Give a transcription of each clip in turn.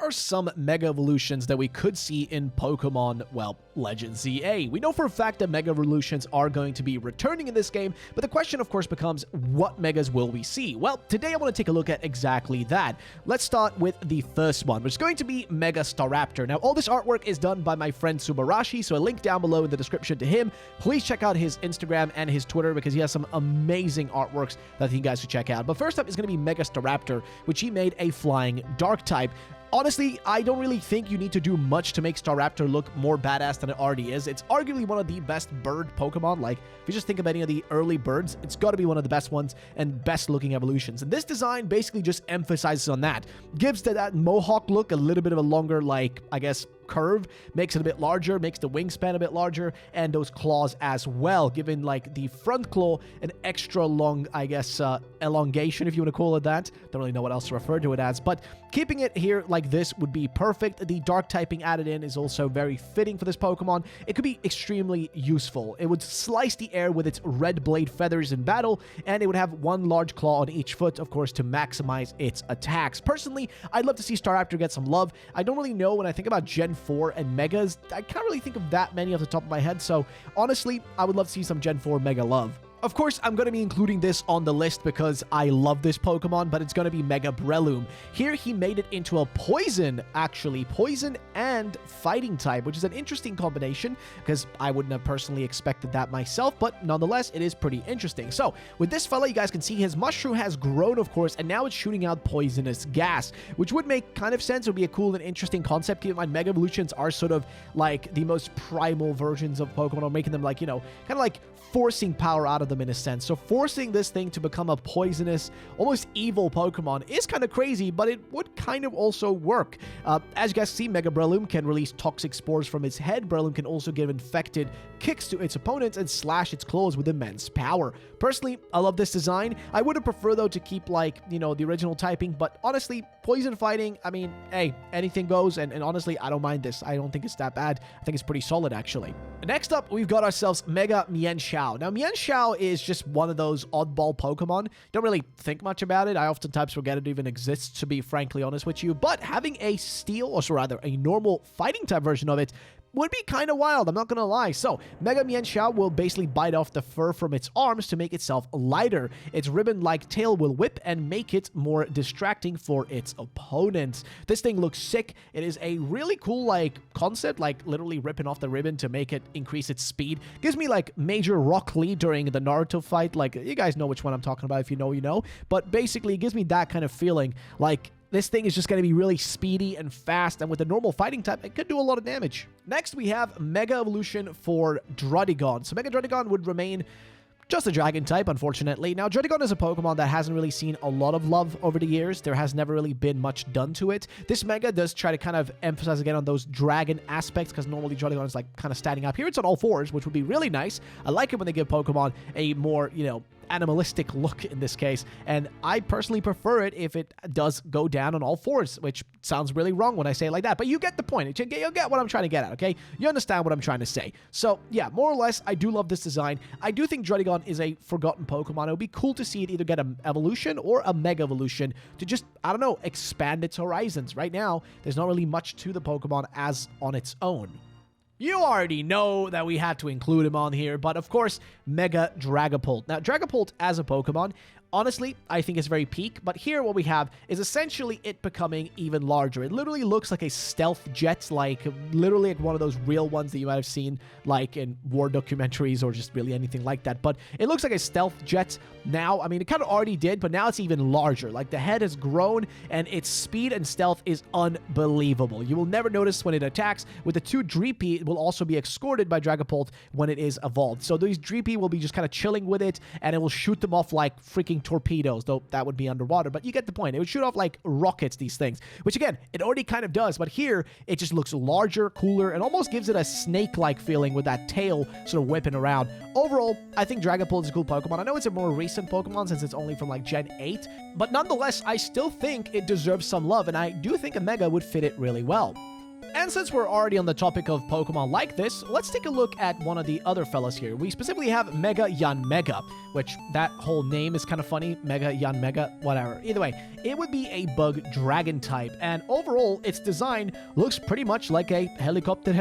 are some Mega Evolutions that we could see in Pokemon, well, Legends ZA. We know for a fact that Mega Evolutions are going to be returning in this game, but the question, of course, becomes, what Megas will we see? Well, today I want to take a look at exactly that. Let's start with the first one, which is going to be Mega Staraptor. Now, all this artwork is done by my friend Subarashi, so a link down below in the description to him. Please check out his Instagram and his Twitter because he has some amazing artworks that you guys should check out. But first up is going to be Mega Staraptor, which he made a flying dark type. Honestly, I don't really think you need to do much to make Staraptor look more badass than it already is. It's arguably one of the best bird Pokemon. Like, if you just think of any of the early birds, it's got to be one of the best ones and best looking evolutions. And this design basically just emphasizes on that. Gives that mohawk look a little bit of a longer, like, I guess, curve, makes it a bit larger, makes the wingspan a bit larger, and those claws as well, giving like the front claw an extra long, I guess, elongation, if you want to call it that. Don't really know what else to refer to it as, but keeping it here like this would be perfect. The dark typing added in is also very fitting for this Pokemon. It could be extremely useful. It would slice the air with its red blade feathers in battle, and it would have one large claw on each foot, of course, to maximize its attacks. Personally, I'd love to see Staraptor get some love. I don't really know when I think about Gen 4 and Megas. I can't really think of that many off the top of my head, so honestly, I would love to see some Gen 4 Mega love. Of course, I'm going to be including this on the list because I love this Pokemon, but it's going to be Mega Breloom. Here, he made it into a poison, actually. Poison and fighting type, which is an interesting combination because I wouldn't have personally expected that myself, but nonetheless, it is pretty interesting. So, with this fella, you guys can see his mushroom has grown, of course, and now it's shooting out poisonous gas, which would make kind of sense. It would be a cool and interesting concept. Keep in mind, Mega Evolutions are sort of like the most primal versions of Pokemon, or making them like, you know, kind of like forcing power out of them in a sense. So forcing this thing to become a poisonous, almost evil Pokemon is kind of crazy, but it would kind of also work. As you guys see, Mega Breloom can release toxic spores from its head. Breloom can also give infected kicks to its opponents and slash its claws with immense power. Personally, I love this design. I would have preferred, though, to keep, like, you know, the original typing, but honestly, poison fighting, I mean, hey, anything goes, and honestly, I don't mind this. I don't think it's that bad. I think it's pretty solid, actually. Next up, we've got ourselves Mega Mienshao. Now, Mienshao is just one of those oddball Pokemon. Don't really think much about it. I oftentimes forget it even exists, to be frankly honest with you, but having a steel, or so rather, a normal fighting type version of it would be kind of wild, I'm not gonna lie. So, Mega Mienshao will basically bite off the fur from its arms to make itself lighter. Its ribbon-like tail will whip and make it more distracting for its opponents. This thing looks sick. It is a really cool, like, concept, like, literally ripping off the ribbon to make it increase its speed. Gives me, like, Major Rock Lee during the Naruto fight. Like, you guys know which one I'm talking about. If you know, you know. But basically, it gives me that kind of feeling, like, this thing is just going to be really speedy and fast, and with a normal fighting type, it could do a lot of damage. Next, we have Mega Evolution for Druddigon. So Mega Druddigon would remain just a dragon type, unfortunately. Now, Druddigon is a Pokemon that hasn't really seen a lot of love over the years. There has never really been much done to it. This Mega does try to kind of emphasize again on those dragon aspects, because normally Druddigon is like kind of standing up. Here it's on all fours, which would be really nice. I like it when they give Pokemon a more, you know, animalistic look in this case, and I personally prefer it if it does go down on all fours, which sounds really wrong when I say it like that, but you get the point. You'll get what I'm trying to get at, okay? You understand what I'm trying to say. So, yeah, more or less, I do love this design. I do think Druddigon is a forgotten Pokemon. It would be cool to see it either get an evolution or a Mega Evolution to just, I don't know, expand its horizons. Right now, there's not really much to the Pokemon as on its own. You already know that we had to include him on here, but of course, Mega Dragapult. Now, Dragapult as a Pokemon, honestly, I think it's very peak, but here what we have is essentially it becoming even larger. It literally looks like a stealth jet, like literally like one of those real ones that you might have seen like in war documentaries or just really anything like that, but it looks like a stealth jet now. I mean, it kind of already did, but now it's even larger. Like, the head has grown, and its speed and stealth is unbelievable. You will never notice when it attacks. With the two Dreepy, it will also be escorted by Dragapult when it is evolved. So these Dreepy will be just kind of chilling with it, and it will shoot them off like freaking torpedoes, though that would be underwater, but you get the point. It would shoot off like rockets, these things, which again, it already kind of does, but here, it just looks larger, cooler, and almost gives it a snake-like feeling with that tail sort of whipping around. Overall, I think Dragapult is a cool Pokemon. I know it's a more recent Pokemon since it's only from like Gen 8, but nonetheless, I still think it deserves some love, and I do think a Mega would fit it really well. And And since we're already on the topic of Pokemon like this, let's take a look at one of the other fellas here. We specifically have Mega Yanmega, which that whole name is kind of funny. Mega Yanmega, whatever. Either way, it would be a bug dragon type, and overall, its design looks pretty much like a helicopter.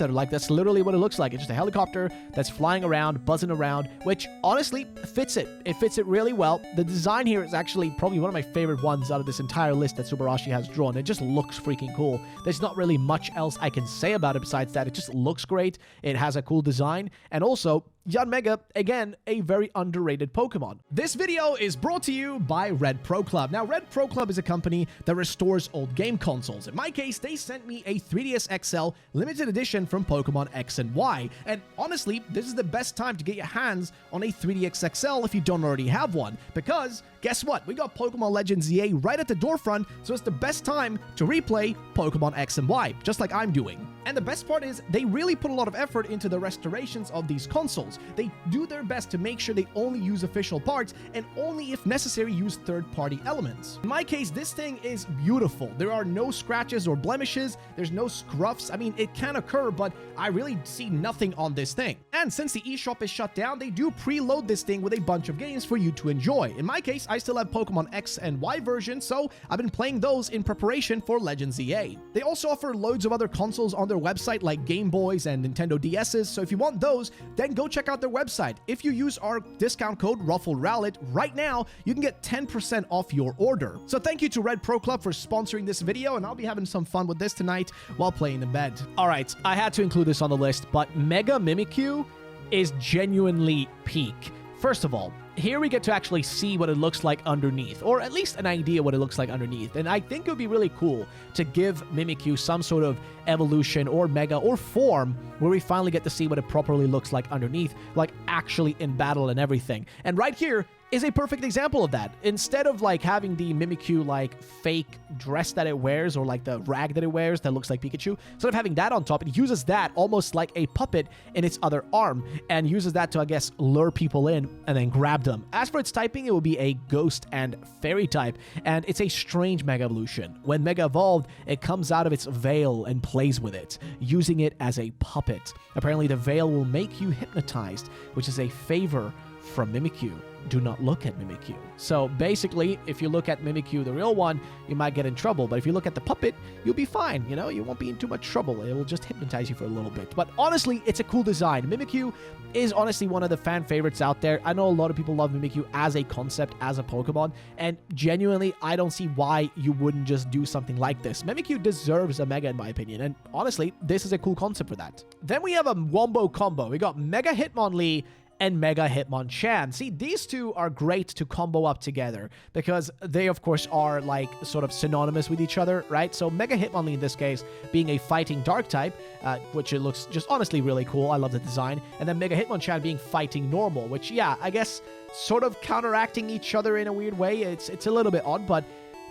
Like, that's literally what it looks like. It's just a helicopter that's flying around, buzzing around, which honestly fits it. It fits it really well. The design here is actually probably one of my favorite ones out of this entire list that Subarashi has drawn. It just looks freaking cool. There's not really much else I can say about it besides that. It just looks great. It has a cool design, and also Yanmega, again, a very underrated Pokemon. This video is brought to you by Red Pro Club. Now, Red Pro Club is a company that restores old game consoles. In my case, they sent me a 3DS XL limited edition from Pokemon X and Y. And honestly, this is the best time to get your hands on a 3DS XL if you don't already have one. Because, guess what? We got Pokemon Legends EA right at the door front, so it's the best time to replay Pokemon X and Y, just like I'm doing. And the best part is, they really put a lot of effort into the restorations of these consoles. They do their best to make sure they only use official parts and only if necessary use third-party elements. In my case, this thing is beautiful. There are no scratches or blemishes, there's no scruffs. I mean, it can occur, but I really see nothing on this thing. And since the eShop is shut down, they do preload this thing with a bunch of games for you to enjoy. In my case, I still have Pokemon X and Y version, so I've been playing those in preparation for Legends EA. They also offer loads of other consoles on their website like Game Boys and Nintendo DS's, so if you want those, then go check out their website. If you use our discount code RuffledRowlit right now, you can get 10% off your order. So thank you to Red Pro Club for sponsoring this video, and I'll be having some fun with this tonight while playing in bed. Alright, I had to include this on the list, but Mega Mimikyu is genuinely peak. First of all, here we get to actually see what it looks like underneath, or at least an idea what it looks like underneath. And I think it would be really cool to give Mimikyu some sort of evolution or mega or form where we finally get to see what it properly looks like underneath, like actually in battle and everything. And right here is a perfect example of that. Instead of like having the Mimikyu like fake dress that it wears or like the rag that it wears that looks like Pikachu, instead of having that on top, it uses that almost like a puppet in its other arm and uses that to, I guess, lure people in and then grab them. As for its typing, it will be a ghost and fairy type, and it's a strange Mega Evolution. When Mega Evolved, it comes out of its veil and plays with it, using it as a puppet. Apparently, the veil will make you hypnotized, which is a favor from Mimikyu. Do not look at Mimikyu. So basically, if you look at Mimikyu, the real one, you might get in trouble. But if you look at the puppet, you'll be fine. You know, you won't be in too much trouble. It will just hypnotize you for a little bit. But honestly, it's a cool design. Mimikyu is honestly one of the fan favorites out there. I know a lot of people love Mimikyu as a concept, as a Pokemon. And genuinely, I don't see why you wouldn't just do something like this. Mimikyu deserves a Mega, in my opinion. And honestly, this is a cool concept for that. Then we have a wombo combo. We got Mega Hitmonlee and Mega Hitmonchan. See, these two are great to combo up together because they, of course, are like sort of synonymous with each other, right? So Mega Hitmonlee in this case being a fighting dark type, which it looks just honestly really cool. I love the design. And then Mega Hitmonchan being fighting normal, which, yeah, I guess sort of counteracting each other in a weird way. It's a little bit odd, but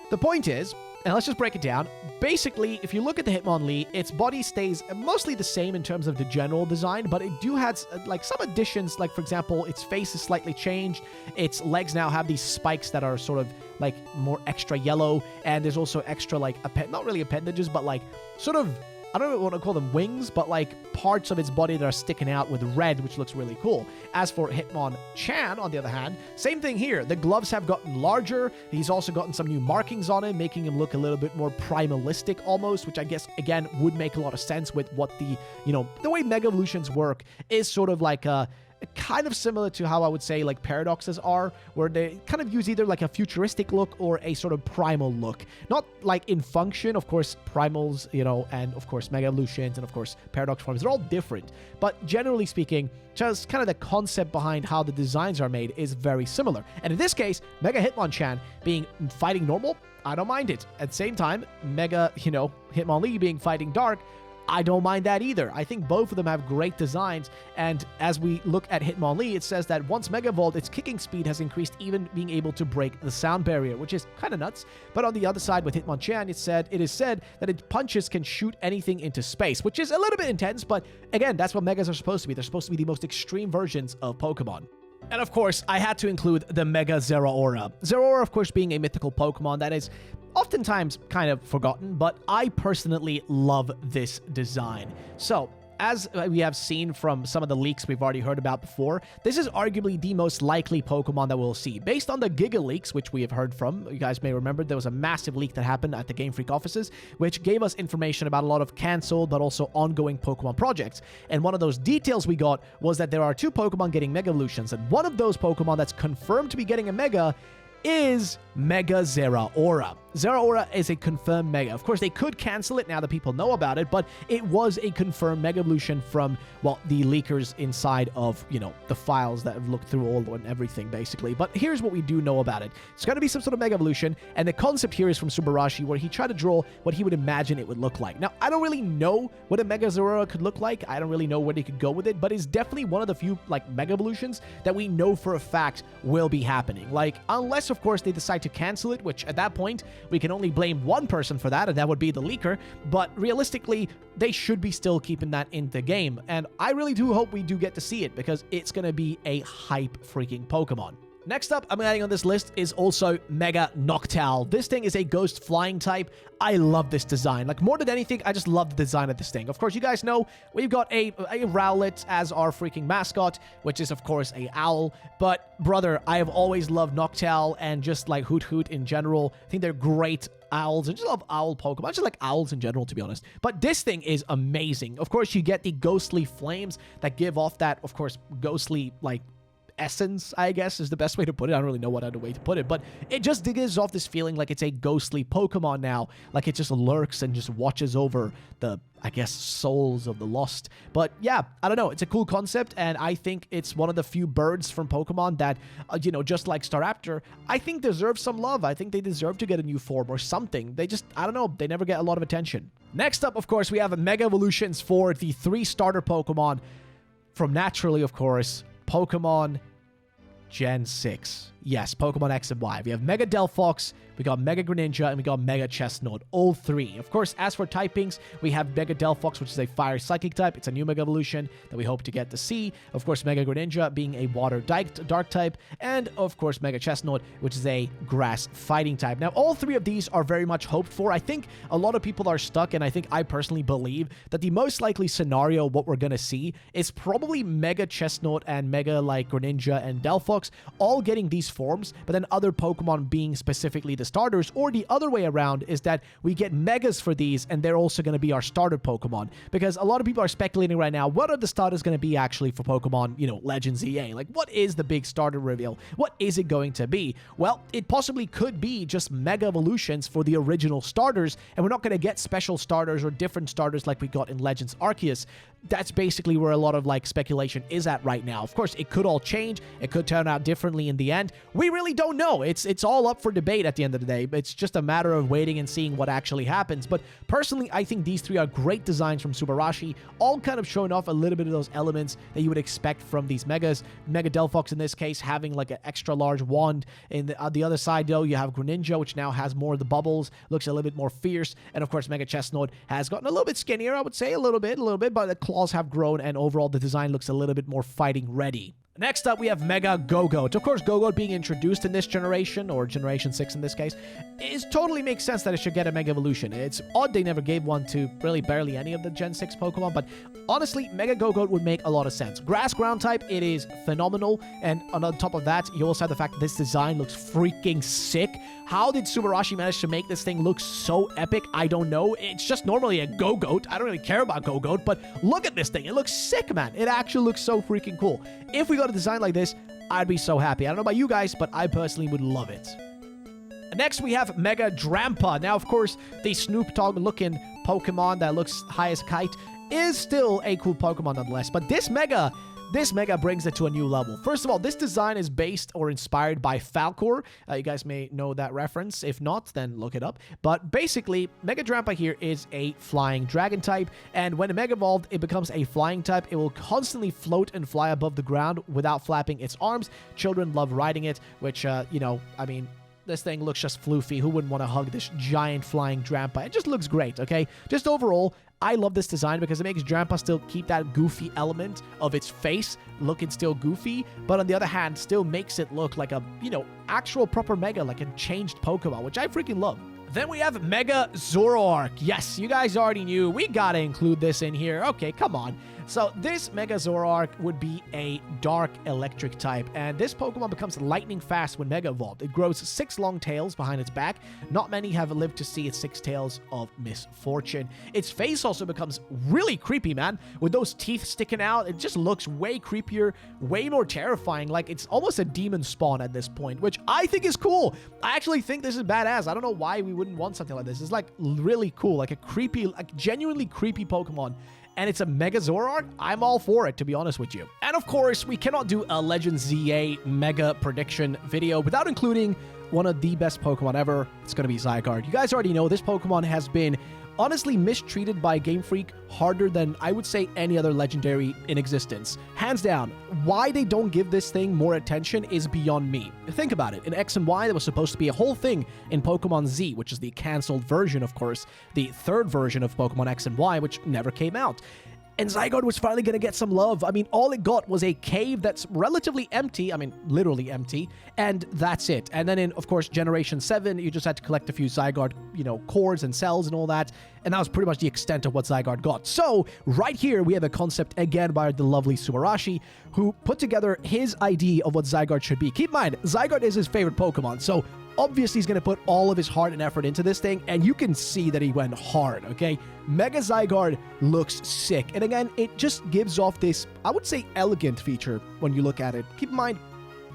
the point is, and let's just break it down. Basically, if you look at the Hitmonlee, its body stays mostly the same in terms of the general design, but it has like some additions. Like, for example, its face is slightly changed. Its legs now have these spikes that are sort of like more extra yellow, and there's also extra like not really appendages, but like sort of, I don't know what to call them, wings, but like parts of its body that are sticking out with red, which looks really cool. As for Hitmonchan, on the other hand, same thing here. The gloves have gotten larger. He's also gotten some new markings on him, making him look a little bit more primalistic almost, which I guess, again, would make a lot of sense with what the, you know, the way Mega Evolutions work is sort of like a kind of similar to how I would say like paradoxes are, where they kind of use either like a futuristic look or a sort of primal look. Not like in function, of course, primals, you know, and of course Mega Evolutions and of course paradox forms, they're all different. But generally speaking, just kind of the concept behind how the designs are made is very similar. And in this case, Mega Hitmonchan being fighting normal, I don't mind it. At the same time, Mega, you know, Hitmonlee being fighting dark, I don't mind that either. I think both of them have great designs, and as we look at Hitmonlee, it says that once Mega Evolved, its kicking speed has increased, even being able to break the sound barrier, which is kind of nuts. But on the other side with Hitmonchan, it is said that its punches can shoot anything into space, which is a little bit intense, but again, that's what Megas are supposed to be. They're supposed to be the most extreme versions of Pokemon. And of course, I had to include the Mega Zeraora. Zeraora, of course, being a mythical Pokemon that is oftentimes kind of forgotten, but I personally love this design. So, as we have seen from some of the leaks we've already heard about before, this is arguably the most likely Pokemon that we'll see. Based on the Giga leaks, which we have heard from, you guys may remember there was a massive leak that happened at the Game Freak offices, which gave us information about a lot of cancelled but also ongoing Pokemon projects. And one of those details we got was that there are 2 Pokemon getting Mega Evolutions, and one of those Pokemon that's confirmed to be getting a Mega is Mega Zeraora. Zeraora is a confirmed Mega. Of course, they could cancel it now that people know about it, but it was a confirmed Mega Evolution from, well, the leakers inside of, you know, the files that have looked through all and everything, basically. But here's what we do know about it. It's going to be some sort of Mega Evolution, and the concept here is from Subarashi, where he tried to draw what he would imagine it would look like. Now, I don't really know what a Mega Zeraora could look like. I don't really know where they could go with it, but it's definitely one of the few, like, Mega Evolutions that we know for a fact will be happening. Like, unless, of course, they decide to cancel it, which at that point, we can only blame one person for that, and that would be the leaker. But realistically, they should be still keeping that in the game. And I really do hope we do get to see it, because it's going to be a hype freaking Pokemon. Next up, I'm adding on this list is also Mega Noctowl. This thing is a ghost flying type. I love this design. Like, more than anything, I just love the design of this thing. Of course, you guys know we've got a Rowlet as our freaking mascot, which is, of course, a owl. But, brother, I have always loved Noctowl and just, like, Hoot Hoot in general. I think they're great owls. I just love owl Pokemon. I just like owls in general, to be honest. But this thing is amazing. Of course, you get the ghostly flames that give off that, of course, ghostly, like, essence, I guess, is the best way to put it. I don't really know what other way to put it, but it just gives off this feeling like it's a ghostly Pokemon now, like it just lurks and just watches over the, I guess, souls of the lost. But yeah, I don't know, it's a cool concept, and I think it's one of the few birds from Pokemon that, you know, just like Staraptor, I think deserve some love. I think they deserve to get a new form or something. They just, I don't know, they never get a lot of attention. Next up, of course, we have Mega Evolutions for the 3 starter Pokemon from, naturally, of course, Pokemon Gen 6. Yes, Pokemon X and Y. We have Mega Delphox, we got Mega Greninja, and we got Mega Chestnut. All 3. Of course, as for typings, we have Mega Delphox, which is a Fire Psychic type. It's a new Mega Evolution that we hope to get to see. Of course, Mega Greninja being a Water Dark type. And, of course, Mega Chestnut, which is a Grass Fighting type. Now, all 3 of these are very much hoped for. I think a lot of people are stuck, and I think I personally believe that the most likely scenario, what we're going to see, is probably Mega Chestnut and Mega, like, Greninja and Delphox all getting these forms, but then other Pokemon being specifically the starters, or the other way around is that we get Megas for these, and they're also going to be our starter Pokemon, because a lot of people are speculating right now, what are the starters going to be actually for Pokemon, you know, Legends EA? Like, what is the big starter reveal? What is it going to be? Well, it possibly could be just Mega Evolutions for the original starters, and we're not going to get special starters or different starters like we got in Legends Arceus. That's basically where a lot of, like, speculation is at right now. Of course, it could all change. It could turn out differently in the end. We really don't know. It's all up for debate at the end of the day. It's just a matter of waiting and seeing what actually happens. But personally, I think these 3 are great designs from Subarashi, all kind of showing off a little bit of those elements that you would expect from these Megas. Mega Delphox, in this case, having, like, an extra large wand. On the other side, though, you have Greninja, which now has more of the bubbles, looks a little bit more fierce. And, of course, Mega Chestnut has gotten a little bit skinnier, I would say, a little bit, but the claws have grown, and overall the design looks a little bit more fighting ready. Next up, we have Mega Gogoat. Of course, Gogoat being introduced in this generation, or Generation 6 in this case, totally makes sense that it should get a Mega Evolution. It's odd they never gave one to really barely any of the Gen 6 Pokemon, but honestly, Mega Gogoat would make a lot of sense. Grass ground type, it is phenomenal, and on top of that, you also have the fact that this design looks freaking sick. How did Subarashi manage to make this thing look so epic? I don't know. It's just normally a Gogoat. I don't really care about Gogoat, but look at this thing. It looks sick, man. It actually looks so freaking cool. If we got a design like this, I'd be so happy. I don't know about you guys, but I personally would love it. Next, we have Mega Drampa. Now, of course, the Snoop Dogg-looking Pokemon that looks high as a kite is still a cool Pokemon nonetheless, but this Mega brings it to a new level. First of all, this design is based or inspired by Falcor. You guys may know that reference. If not, then look it up. But basically, Mega Drampa here is a flying dragon type, and when it Mega Evolved, it becomes a flying type. It will constantly float and fly above the ground without flapping its arms. Children love riding it, which, you know, I mean, this thing looks just floofy. Who wouldn't want to hug this giant flying Drampa? It just looks great, okay? Just overall, I love this design because it makes Drampa still keep that goofy element of its face looking still goofy, but on the other hand, still makes it look like a, you know, actual proper Mega, like a changed Pokemon, which I freaking love. Then we have Mega Zoroark. Yes, you guys already knew. We gotta include this in here. Okay, come on. So this Mega Zoroark would be a dark electric type, and this Pokemon becomes lightning fast when Mega Evolved. It grows 6 long tails behind its back. Not many have lived to see its 6 tails of misfortune. Its face also becomes really creepy, man. With those teeth sticking out, it just looks way creepier, way more terrifying. Like, it's almost a demon spawn at this point, which I think is cool. I actually think this is badass. I don't know why we wouldn't want something like this. It's like really cool, like a creepy, like genuinely creepy Pokemon. And it's a Mega Zoroark. I'm all for it, to be honest with you. And of course, we cannot do a Legend ZA Mega prediction video without including one of the best Pokemon ever. It's going to be Zygarde. You guys already know this Pokemon has been honestly mistreated by Game Freak harder than I would say any other legendary in existence. Hands down, why they don't give this thing more attention is beyond me. Think about it. In X and Y, there was supposed to be a whole thing in Pokemon Z, which is the cancelled version, of course, the third version of Pokemon X and Y, which never came out. And Zygarde was finally going to get some love. I mean, all it got was a cave that's relatively empty. I mean, literally empty. And that's it. And then in, of course, Generation 7, you just had to collect a few Zygarde, you know, cores and cells and all that. And that was pretty much the extent of what Zygarde got. So, right here, we have a concept, again, by the lovely Subarashi, who put together his idea of what Zygarde should be. Keep in mind, Zygarde is his favorite Pokemon. So, obviously, he's going to put all of his heart and effort into this thing, and you can see that he went hard, okay? Mega Zygarde looks sick, and again, it just gives off this, I would say, elegant feature when you look at it. Keep in mind,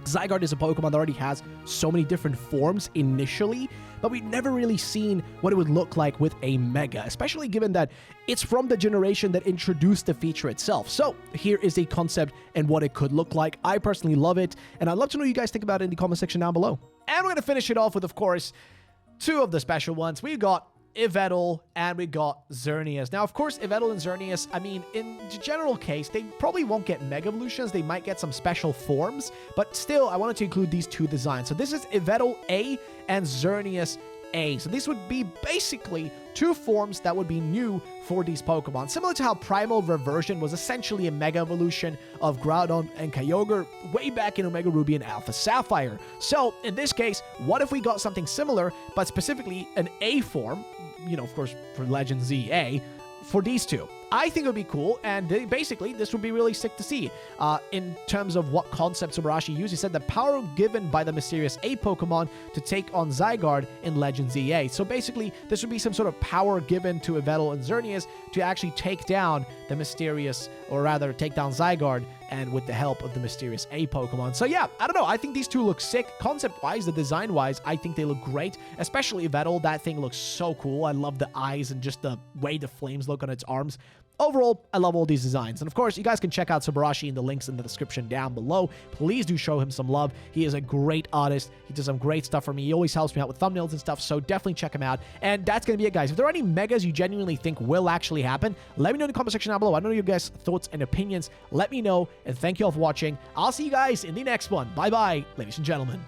Zygarde is a Pokemon that already has so many different forms initially, but we've never really seen what it would look like with a Mega, especially given that it's from the generation that introduced the feature itself. So here is a concept and what it could look like. I personally love it, and I'd love to know what you guys think about it in the comment section down below. And we're going to finish it off with, of course, 2 of the special ones. We've got Yveltal and we got Xerneas. Now, of course, Yveltal and Xerneas, I mean, in the general case, they probably won't get Mega Evolutions. They might get some special forms, but still, I wanted to include these 2 designs. So this is Yveltal A and Xerneas A. So these would be basically 2 forms that would be new for these Pokemon. Similar to how Primal Reversion was essentially a Mega Evolution of Groudon and Kyogre way back in Omega Ruby and Alpha Sapphire. So, in this case, what if we got something similar, but specifically an A form, you know, of course, for Legend ZA, for these 2? I think it would be cool, and basically, this would be really sick to see. In terms of what concept Subarashi used, he said the power given by the mysterious A Pokemon to take on Zygarde in Legend ZA. So basically, this would be some sort of power given to Yveltal and Xerneas to actually take down the mysterious, or rather, take down Zygarde, and with the help of the mysterious A Pokemon. So yeah, I don't know. I think these 2 look sick. Concept-wise, the design-wise, I think they look great. Especially Yveltal. That thing looks so cool. I love the eyes and just the way the flames look on its arms. Overall, I love all these designs. And of course, you guys can check out Subarashi in the links in the description down below. Please do show him some love. He is a great artist. He does some great stuff for me. He always helps me out with thumbnails and stuff, so definitely check him out. And that's going to be it, guys. If there are any Megas you genuinely think will actually happen, let me know in the comment section down below. I know your guys' thoughts and opinions. Let me know, and thank you all for watching. I'll see you guys in the next one. Bye-bye, ladies and gentlemen.